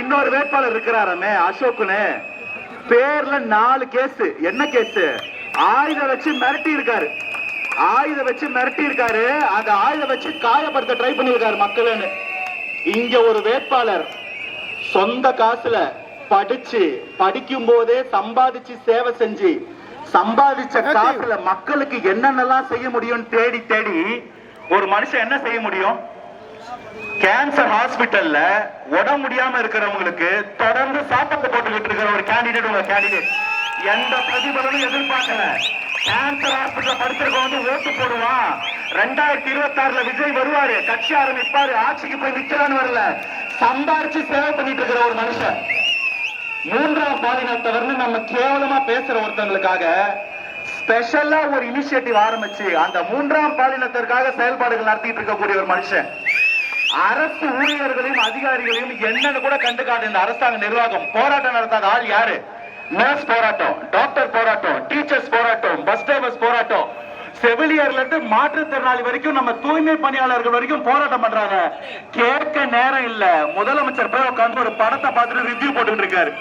இன்னொரு வேட்பாளர் இருக்கிறாரமே அசோக்குன்னு, பேர்ல 4 கேஸ். என்ன கேஸ்? ஆயுதம் வச்சு மிரட்டி இருக்காரு. அந்த ஆயுதம் வச்சு காயப்படுத்த ட்ரை பண்ணிருக்காரு மக்கள்னு. இங்க ஒரு வேட்பாளர் சொந்த காசுல படிக்கும் போதே சம்பாதிச்சு சேவை செஞ்சு சம்பாதிச்ச காசுல மக்களுக்கு என்னென்னலாம் செய்ய முடியும் தேடி தேடி ஒரு மனுஷன் என்ன செய்ய முடியும்? கேன்சர் ஹாஸ்பிட்டல்ல உடம்பு முடியாம இருக்கிறவங்களுக்கு தொடர்ந்து சாப்பாடு போட்டுக்கிட்டு இருக்கிற ஒரு கேண்டிடேட் உங்க கேண்டிடேட். எந்த பிரதிபலனும் எதிர்பார்க்கல. கேன்சர் ஹாஸ்பிட்டல் படுத்திருக்க வந்து ஓட்டு போடுவான். 2026 விஜய் வருவாரு, கட்சி ஆரம்பிப்பாரு, ஆட்சிக்கு போய் நிக்கலான்னு வரல, சம்பாரிச்சு சேவை பண்ணிட்டு இருக்கிற ஒரு மனுஷன். 3ஆம் பாலினத்தவர்னு நம்ம கேவலமா பேசுற ஒருத்தங்களுக்காக ஸ்பெஷலா ஒரு இனிஷியேட்டிவ் ஆரம்பிச்சு அந்த 3ஆம் பாலினத்திற்காக செயல்பாடுகள் நடத்திட்டு இருக்கக்கூடிய ஒரு மனுஷன். அரசு ஊழியர்களையும் அதிகாரிகளையும் என்னன்னு கூட கண்டுக்காத இந்த அரசாங்க நிர்வாகம் போராட்டம் நடத்தாத ஆள் யாரு? நர்ஸ் போராட்டம், டாக்டர் போராட்டம், டீச்சர்ஸ் போராட்டம், பஸ் டிரைவர்ஸ் போராட்டம், செவிலியர்ல இருந்து மாற்றுத்திறனாளி வரைக்கும் நம்ம தூய்மை பணியாளர்கள் வரைக்கும் போராட்டம் பண்றாங்க. கேட்க நேரம் இல்ல. முதலமைச்சர் போய் உட்கார்ந்து ஒரு படத்தை பார்த்துட்டு ரிவ்யூ போட்டுட்டு இருக்காரு.